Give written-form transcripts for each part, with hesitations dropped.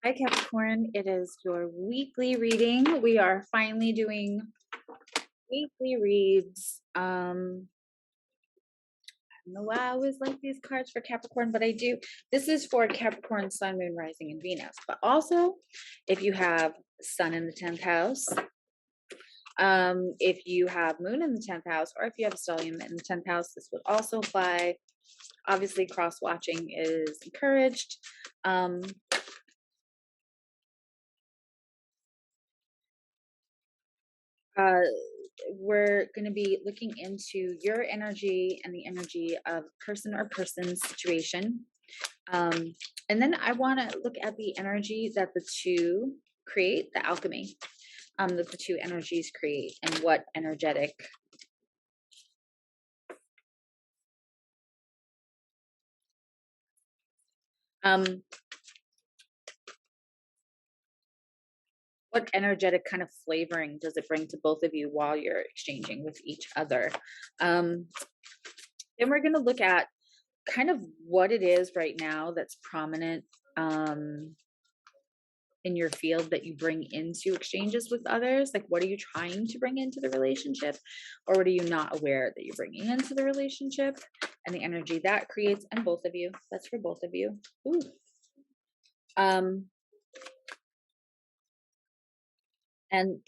Hi Capricorn, it is your weekly reading. We are finally doing weekly reads. I don't know why I always like these cards for Capricorn, but I do. This is for Capricorn, Sun, Moon, Rising, and Venus. But also, if you have Sun in the 10th house, if you have Moon in the 10th house, or if you have stellium in the 10th house, this would also apply. Obviously, cross watching is encouraged. Um, uh, we're going to be looking into your energy and the energy of person or person's situation. And then I want to look at the energy that the two create, the alchemy that the two energies create, and what energetic what energetic kind of flavoring does it bring to both of you while you're exchanging with each other. Then we're going to look at kind of what it is right now that's prominent in your field that you bring into exchanges with others. Like, what are you trying to bring into the relationship, or what are you not aware that you're bringing into the relationship, and the energy that creates in both of you. That's for both of you. Ooh. And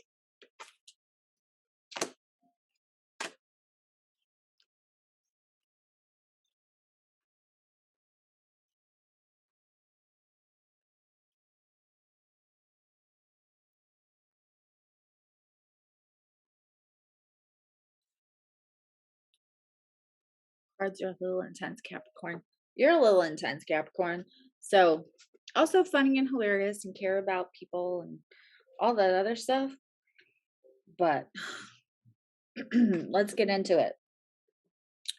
cards are a little intense, Capricorn. You're a little intense, Capricorn. So also funny and hilarious and care about people and all that other stuff. But let's get into it.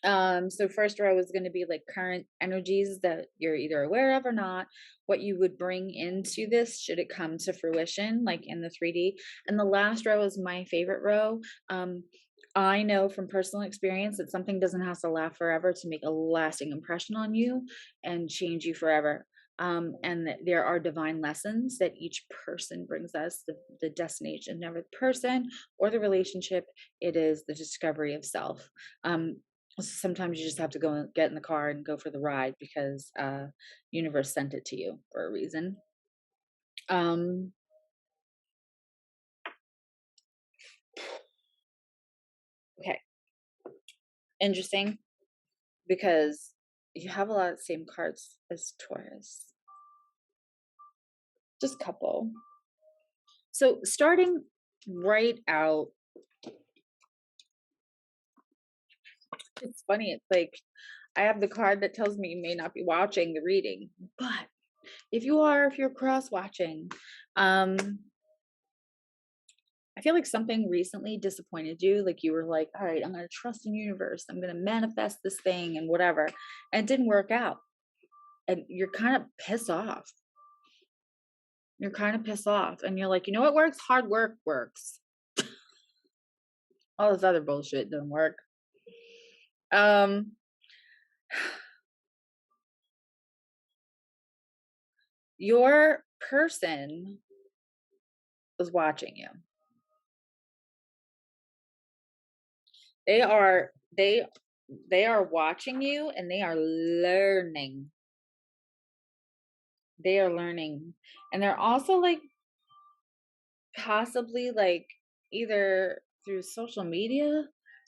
So first row is going to be like current energies that you're either aware of or not, what you would bring into this should it come to fruition, like in the 3D. And the last row is my favorite row. I know from personal experience that something doesn't have to last forever to make a lasting impression on you and change you forever. And that there are divine lessons that each person brings us. The destination, never the person or the relationship. It is the discovery of self. Sometimes you just have to go and get in the car and go for the ride because universe sent it to you for a reason. Um, okay, interesting because you have a lot of the same cards as Taurus, just a couple. So starting right out, it's funny. It's like I have the card that tells me you may not be watching the reading, but if you're cross watching, I feel like something recently disappointed you. Like you were like, all right, I'm going to trust in the universe. I'm going to manifest this thing and whatever. And it didn't work out. And you're kind of pissed off. You're kind of pissed off. And you're like, you know what works? Hard work works. All this other bullshit doesn't work. Um, your person was watching you. They are watching you and they are learning. They are learning. And they're also like possibly like either through social media,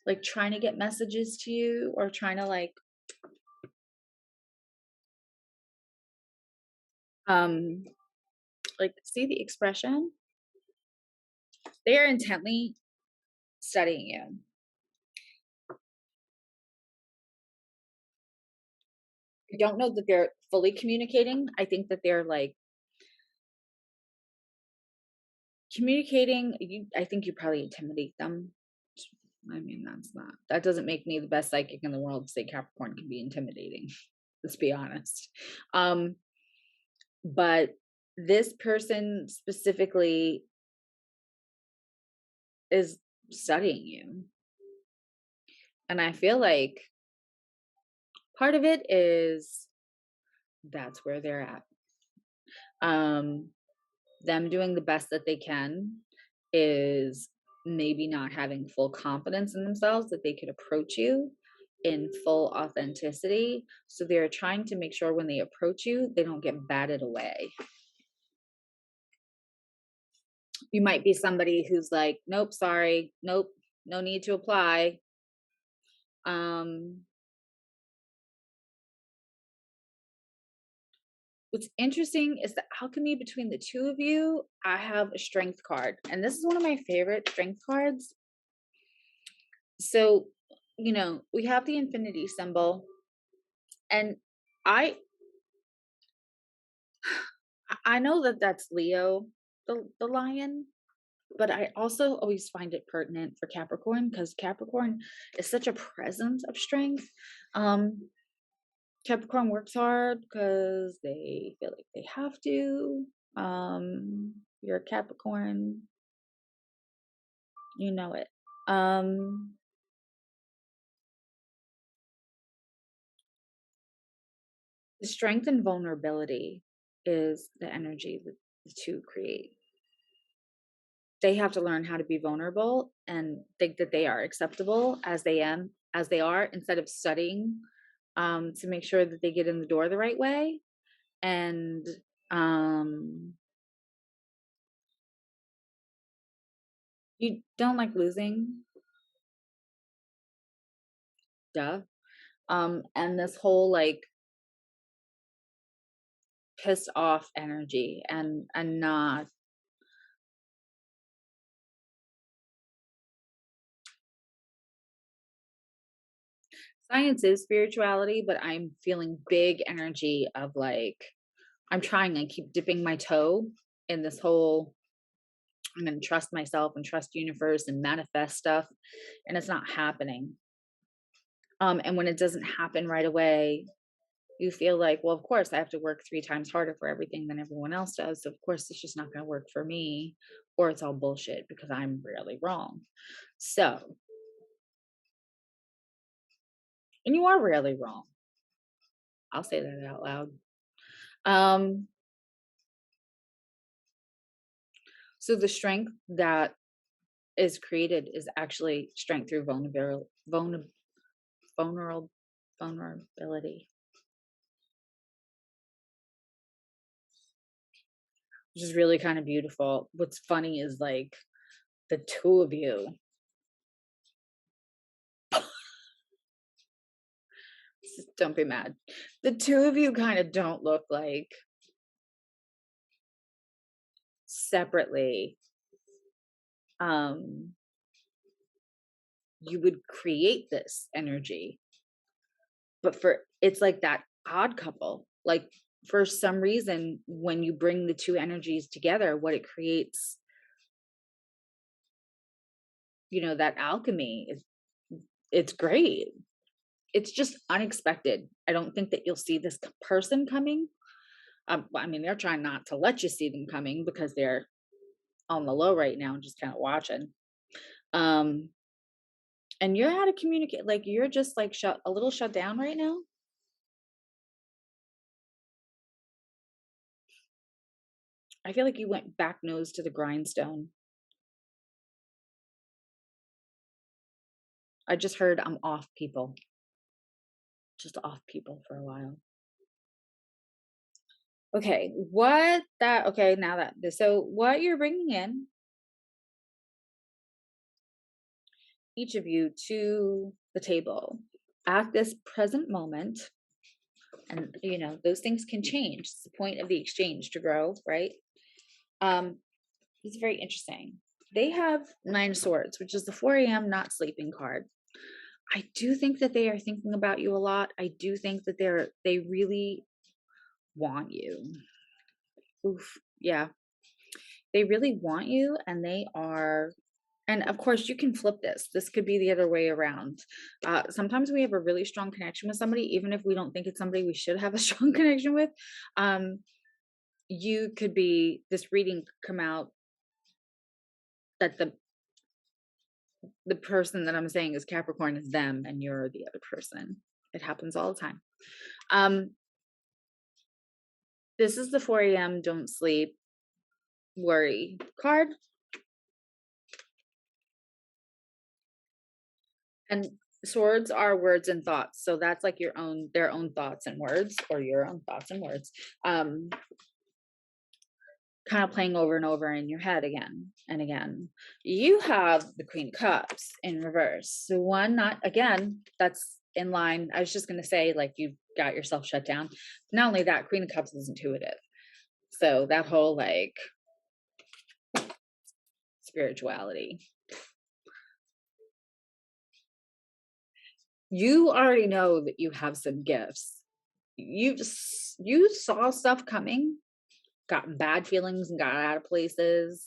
like trying to get messages to you or trying to like see the expression. They are intently studying you. I don't know that they're fully communicating. I think that they're like communicating. I think you probably intimidate them. I mean, that doesn't make me the best psychic in the world to say Capricorn can be intimidating. Let's be honest. But this person specifically is studying you. And I feel like part of it is that's where they're at. them doing the best that they can is maybe not having full confidence in themselves that they could approach you in full authenticity. So they're trying to make sure when they approach you, they don't get batted away. You might be somebody who's like, nope, sorry, nope, no need to apply. What's interesting is the alchemy between the two of you. I have a strength card, and this is one of my favorite strength cards. So, we have the infinity symbol, and I I know that that's Leo, the lion, but I also always find it pertinent for Capricorn because Capricorn is such a presence of strength. Um, Capricorn works hard because they feel like they have to. You're a Capricorn, you know it. The strength and vulnerability is the energy that the two create. They have to learn how to be vulnerable and think that they are acceptable as they are, instead of studying to make sure that they get in the door the right way. And you don't like losing, duh. And this whole like pissed off energy and not science is spirituality, but I'm feeling big energy of like I'm trying, I keep dipping my toe in this whole I'm going to trust myself and trust universe and manifest stuff, and it's not happening. And when it doesn't happen right away, you feel like, well, of course I have to work 3 times harder for everything than everyone else does. So of course it's just not going to work for me, or it's all bullshit because I'm really wrong. So, and you are really wrong. I'll say that out loud. So the strength that is created is actually strength through vulnerable, vulnerability, which is really kind of beautiful. What's funny is like the two of you, don't be mad. The two of you kind of don't look like separately. You would create this energy, but it's like that odd couple. Like for some reason, when you bring the two energies together, what it creates, that alchemy is, it's great. It's just unexpected. I don't think that you'll see this person coming. I mean, they're trying not to let you see them coming because they're on the low right now, just kind of watching. And you're how to communicate. Like you're just like a little shut down right now. I feel like you went back nose to the grindstone. I just heard I'm off people. Just off people for a while. Okay, so what you're bringing in, each of you, to the table at this present moment, and those things can change. It's the point of the exchange, to grow, right? It's very interesting. They have 9 of Swords, which is the 4 a.m. not sleeping card. I do think that they are thinking about you a lot. I do think that they really want you. Oof, yeah. They really want you, and they are, and of course you can flip this. This could be the other way around. Sometimes we have a really strong connection with somebody, even if we don't think it's somebody we should have a strong connection with. You could be, this reading could come out that the person that I'm saying is Capricorn is them and you're the other person. It happens all the time. This is the 4 a.m. don't sleep. worry card. And swords are words and thoughts. So that's like their own thoughts and words, or your own thoughts and words. Kind of playing over and over in your head again and again. You have the Queen of Cups in reverse. So one, not again, that's in line. I was just going to say, like, you got yourself shut down. Not only that, Queen of Cups is intuitive. So that whole like spirituality. You already know that you have some gifts. You saw stuff coming, gotten bad feelings and got out of places,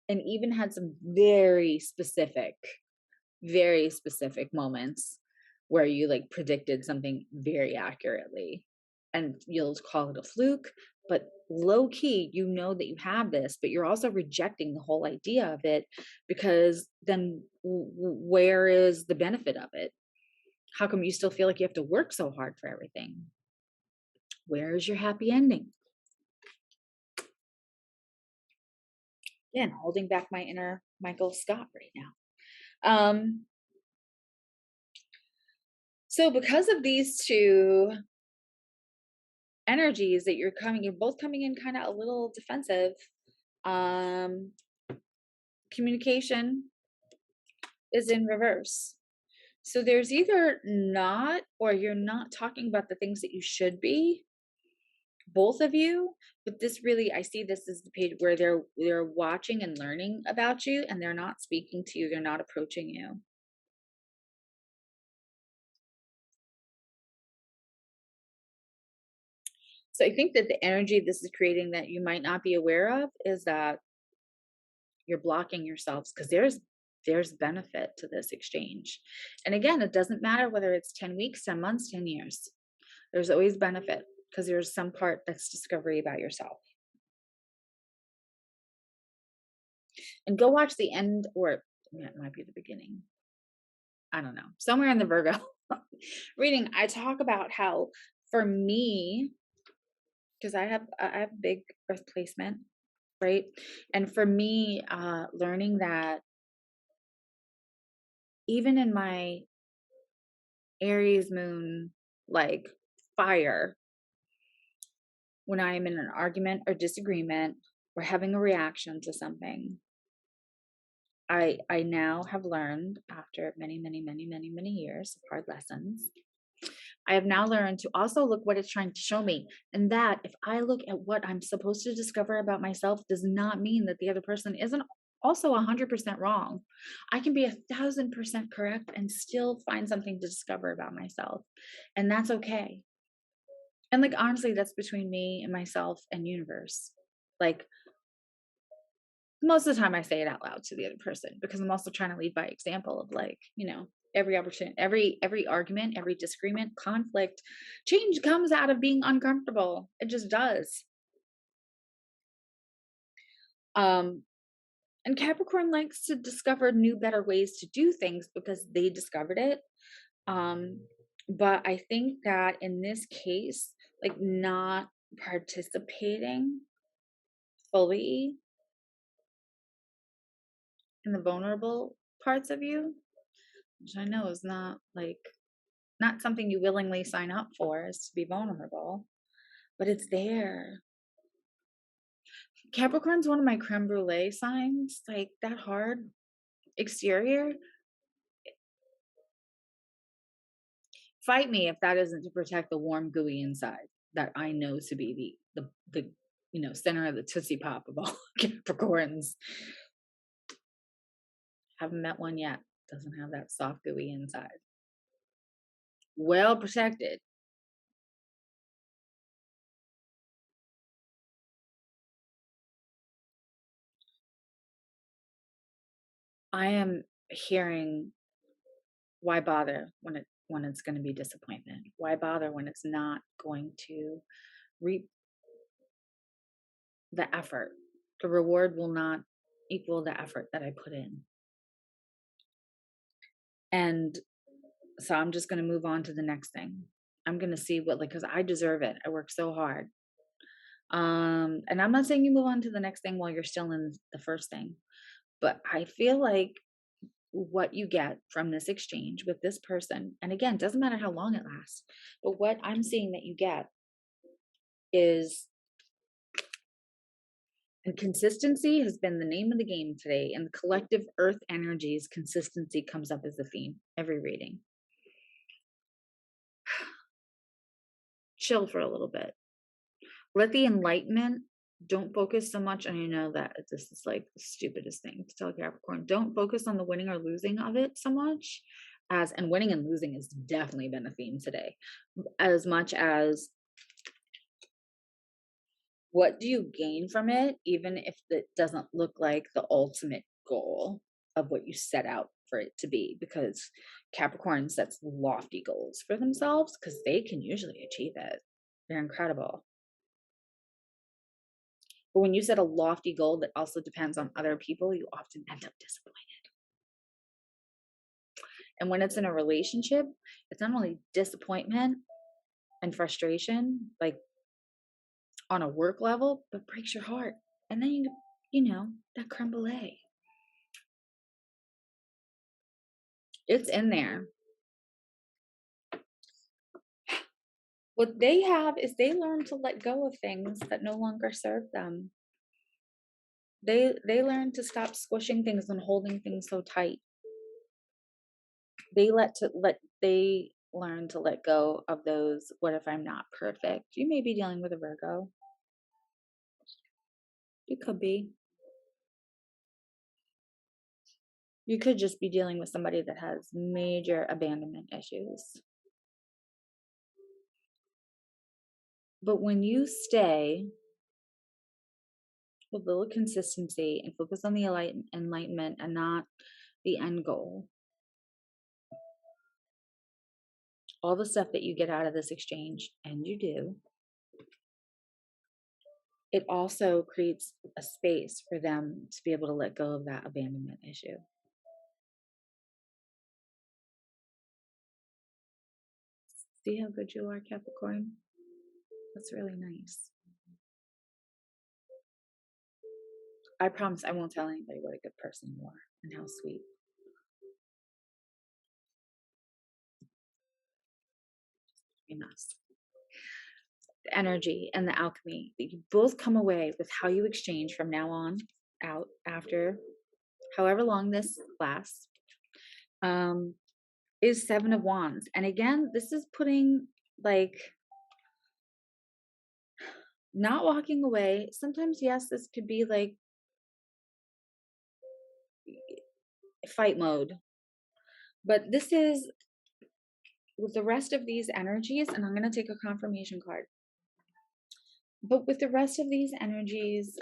and even had some very specific moments where you like predicted something very accurately, and you'll call it a fluke, but low key, you know that you have this, but you're also rejecting the whole idea of it, because then where is the benefit of it? How come you still feel like you have to work so hard for everything? Where is your happy ending? Again, holding back my inner Michael Scott right now. So because of these two energies that you're both coming in kind of a little defensive. Communication is in reverse. So there's either not, or you're not talking about the things that you should be, both of you. But this really, I see this as the page where they're watching and learning about you, and they're not speaking to you, they're not approaching you. So I think that the energy this is creating that you might not be aware of is that you're blocking yourselves, because there's benefit to this exchange. And again, it doesn't matter whether it's 10 weeks, 10 months, 10 years. There's always benefit, because there's some part that's discovery about yourself. And go watch the end, or it might be the beginning. I don't know. Somewhere in the Virgo reading, I talk about how for me, because I have big earth placement, right? And for me, learning that even in my Aries moon, like fire, when I'm in an argument or disagreement or having a reaction to something, I now have learned, after many years of hard lessons, I have now learned to also look what it's trying to show me. And that if I look at what I'm supposed to discover about myself, does not mean that the other person isn't also 100% wrong. I can be 1,000% correct and still find something to discover about myself. And that's okay. And like, honestly, that's between me and myself and universe. Like, most of the time I say it out loud to the other person, because I'm also trying to lead by example of, like, every opportunity, every argument, every disagreement, conflict, change comes out of being uncomfortable. It just does. And Capricorn likes to discover new, better ways to do things because they discovered it. But I think that in this case, like, not participating fully in the vulnerable parts of you, which I know is not something you willingly sign up for, is to be vulnerable, but it's there. Capricorn's one of my creme brulee signs, like that hard exterior. Fight me if that isn't to protect the warm, gooey inside that I know to be the center of the Tootsie Pop of all Capricorns. Haven't met one yet. Doesn't have that soft, gooey inside. Well protected. I am hearing, why bother when it's going to be disappointment? Why bother when it's not going to reap the effort? The reward will not equal the effort that I put in. And so I'm just going to move on to the next thing. I'm going to see because I deserve it. I work so hard. And I'm not saying you move on to the next thing while you're still in the first thing, but I feel like what you get from this exchange with this person, and again, doesn't matter how long it lasts, but what I'm seeing that you get is, and consistency has been the name of the game today. And the collective earth energies, consistency comes up as a theme every reading. Chill for a little bit. Let the enlightenment, don't focus so much. And I know that this is like the stupidest thing to tell Capricorn. Don't focus on the winning or losing of it so much as, and winning and losing has definitely been a theme today, as much as what do you gain from it, even if it doesn't look like the ultimate goal of what you set out for it to be, because Capricorn sets lofty goals for themselves because they can usually achieve it. They're incredible. But when you set a lofty goal that also depends on other people, you often end up disappointed. And when it's in a relationship, it's not only disappointment and frustration, like on a work level, but breaks your heart. And then you know, that creme brulee. It's in there. What they have is they learn to let go of things that no longer serve them. They learn to stop squishing things and holding things so tight. They learn to let go of those, what if I'm not perfect? You may be dealing with a Virgo. You could be. You could just be dealing with somebody that has major abandonment issues. But when you stay with a little consistency and focus on the enlightenment and not the end goal, all the stuff that you get out of this exchange, and you do, it also creates a space for them to be able to let go of that abandonment issue. See how good you are, Capricorn? That's really nice. I promise I won't tell anybody what a good person you are and how sweet. Enough. The energy and the alchemy that you both come away with, how you exchange from now on out after however long this lasts, is Seven of Wands. And again, this is putting, like, not walking away. Sometimes, yes, this could be like fight mode, but this is with the rest of these energies, and I'm going to take a confirmation card. But with the rest of these energies,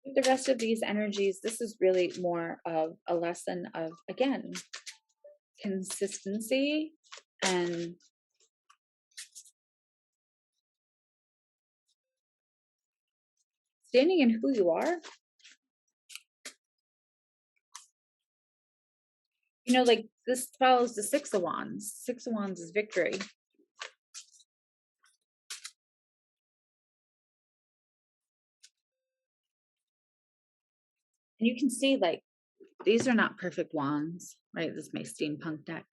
with the rest of these energies, this is really more of a lesson of, again, consistency and standing in who you are. You know, like this follows the Six of Wands. Six of Wands is victory. And you can see, like, these are not perfect wands, right? This is my steampunk deck.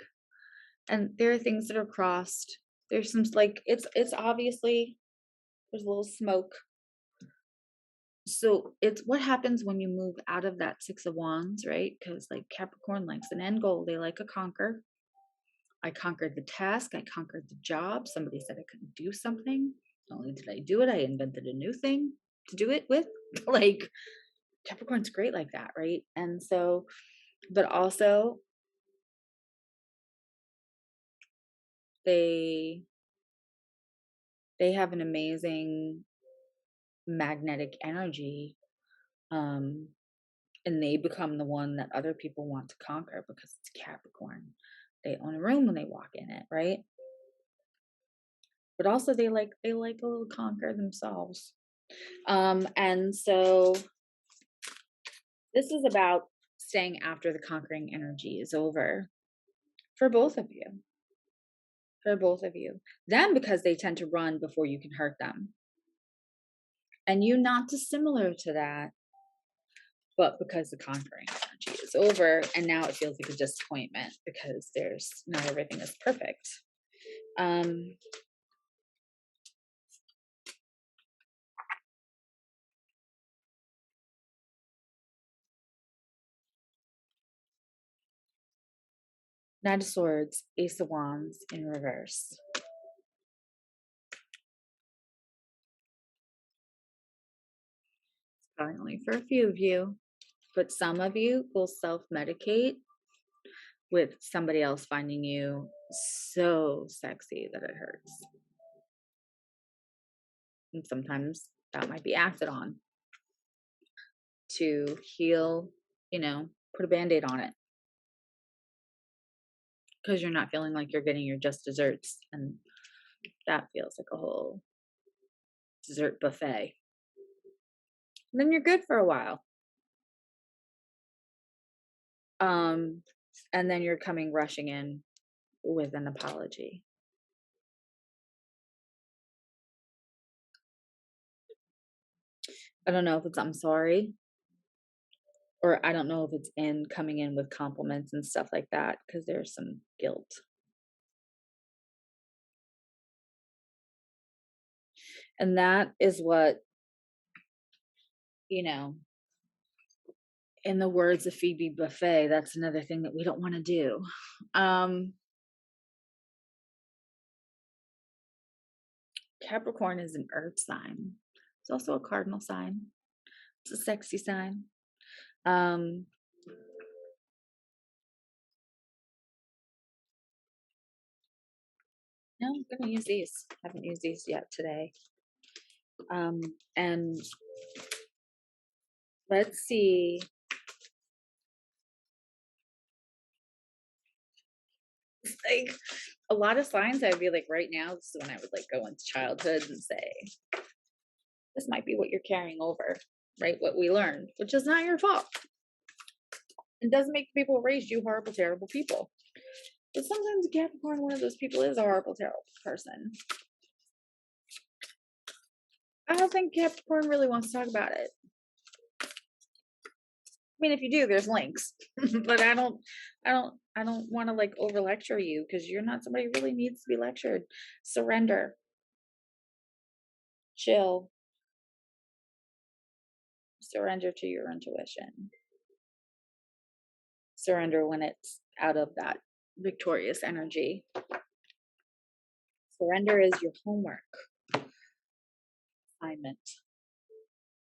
And there are things that are crossed. There's some, like, it's obviously, there's a little smoke. So it's what happens when you move out of that Six of Wands, right? Because, like, Capricorn likes an end goal. They like a conquer. I conquered the task. I conquered the job. Somebody said I couldn't do something. Not only did I do it, I invented a new thing to do it with. Like, Capricorn's great like that, right? And so, but also they have an amazing magnetic energy, and they become the one that other people want to conquer because it's Capricorn. They own a room when they walk in it, right? But also they like a little conquer themselves. And so this is about staying after the conquering energy is over. for both of you. For both of you. Them because they tend to run before you can hurt them. And you not dissimilar to that, but because the conquering energy is over and now it feels like a disappointment because there's not everything is perfect. Knight of Swords, Ace of Wands in reverse. It's probably only for a few of you, but some of you will self-medicate with somebody else finding you so sexy that it hurts. And sometimes that might be acted on to heal, you know, put a band-aid on it. Because you're not feeling like you're getting your just desserts. And that feels like a whole dessert buffet. And then you're good for a while. And then you're coming rushing in with an apology. I don't know if it's I'm sorry, or I don't know if it's in coming in with compliments and stuff like that, because there's some guilt. And that is what, you know, in the words of Phoebe Buffet, that's another thing that we don't want to do. Capricorn is an earth sign. It's also a cardinal sign. It's a sexy sign. No, I'm gonna use these. I haven't used these yet today. And let's see. Like a lot of signs, I'd be like, right now, this is when I would like go into childhood and say, this might be what you're carrying over, right? What we learned, which is not your fault. It doesn't make people who raised you horrible, terrible people. But sometimes Capricorn, one of those people, is a horrible, terrible person. I don't think Capricorn really wants to talk about it. I mean, if you do, there's links, but I don't want to like over lecture you because you're not somebody who really needs to be lectured. Surrender. Chill. Surrender to your intuition. Surrender when it's out of that victorious energy. Surrender is your homework assignment.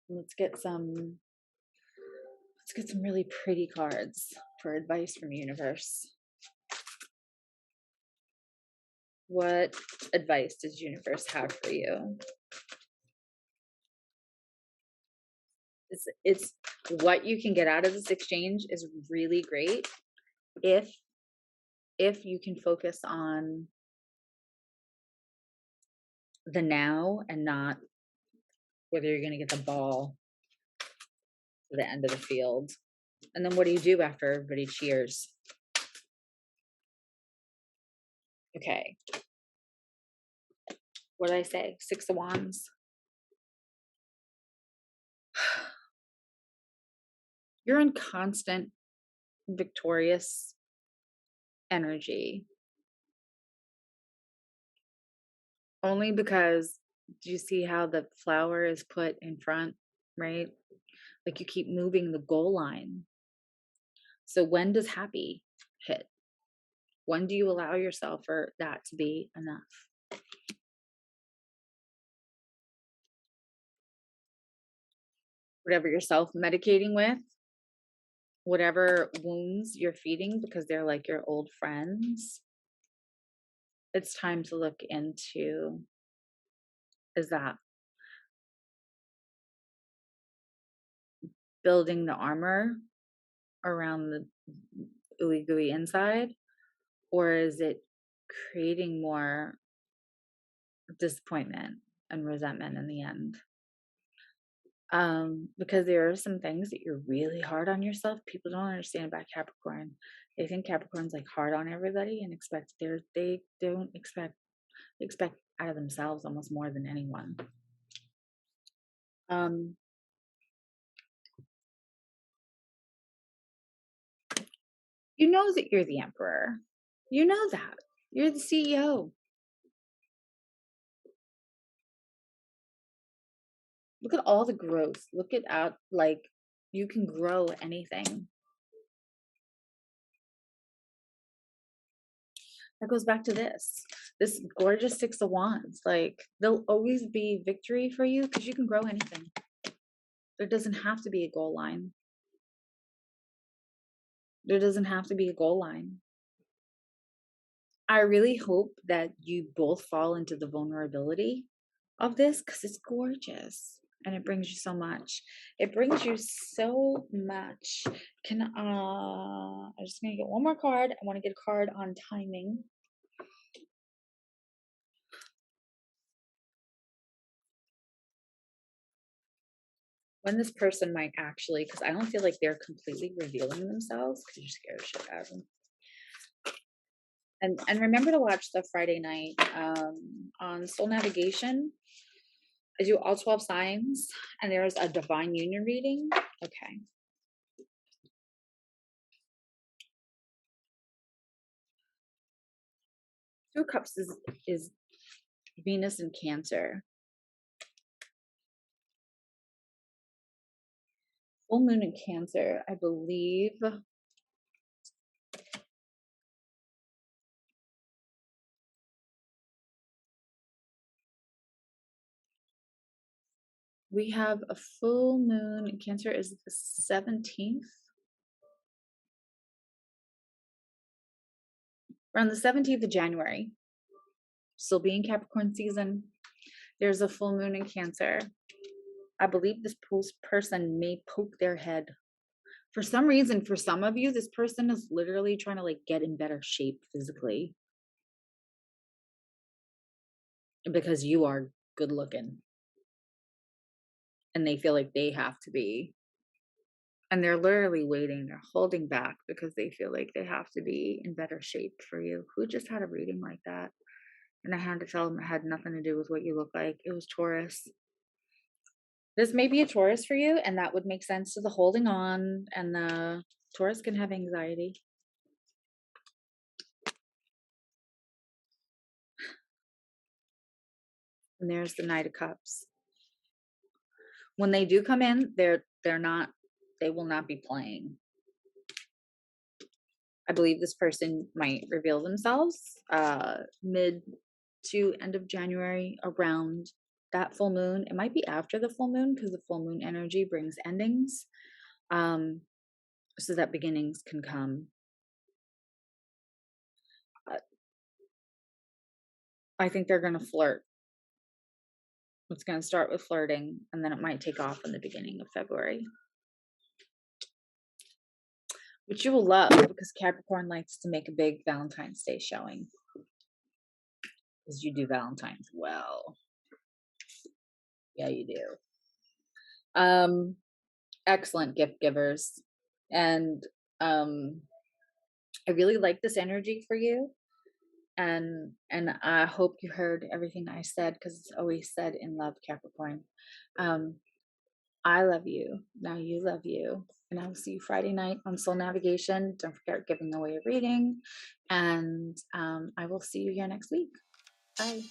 Let's get some really pretty cards for advice from universe. What advice does universe have for you? It's what you can get out of this exchange is really great if you can focus on the now and not whether you're going to get the ball to the end of the field. And then what do you do after everybody cheers? Okay. What did I say? 6 of Wands. You're in constant victorious energy. Only because, do you see how the flower is put in front, right? Like you keep moving the goal line. So when does happy hit? When do you allow yourself for that to be enough? Whatever you're self-medicating with, whatever wounds you're feeding because they're like your old friends, it's time to look into, is that building the armor around the ooey gooey inside, or is it creating more disappointment and resentment in the end? Because there are some things that you're really hard on yourself. People don't understand about Capricorn. They think Capricorn's like hard on everybody and expect they don't expect they expect out of themselves almost more than anyone. Um, you know that you're the emperor. You know that. You're the CEO. Look at all the growth. Look at like you can grow anything. That goes back to this gorgeous Six of Wands. Like there'll always be victory for you because you can grow anything. There doesn't have to be a goal line. There doesn't have to be a goal line. I really hope that you both fall into the vulnerability of this because it's gorgeous and it brings you so much. It brings you so much. I'm just gonna get one more card. I want to get a card on timing. When this person might actually, because I don't feel like they're completely revealing themselves because you're scared of shit out of them. And remember to watch the Friday night on Soul Navigation. I do all 12 signs, and there's a divine union reading. Okay. Two of Cups is Venus in Cancer. Full moon in Cancer, I believe. We have a full moon in Cancer is the 17th. We're on the 17th of January. Still being Capricorn season. There's a full moon in Cancer. I believe this person may poke their head. For some reason, for some of you, this person is literally trying to like get in better shape physically. Because you are good looking. And they feel like they have to be. And they're literally waiting. They're holding back because they feel like they have to be in better shape for you. Who just had a reading like that? And I had to tell them it had nothing to do with what you look like. It was Taurus. This may be a Taurus for you, and that would make sense to the holding on. And the Taurus can have anxiety. And there's the Knight of Cups. When they do come in, they will not be playing. I believe this person might reveal themselves mid to end of January, around that full moon. It might be after the full moon because the full moon energy brings endings, so that beginnings can come. I think they're going to flirt. It's going to start with flirting, and then it might take off in the beginning of February. Which you will love because Capricorn likes to make a big Valentine's Day showing. Because you do Valentine's well. Yeah, you do. Excellent gift givers. And I really like this energy for you. And I hope you heard everything I said because it's always said in love, Capricorn. I love you. Now you love you. And I will see you Friday night on Soul Navigation. Don't forget giving away a reading. And I will see you here next week. Bye.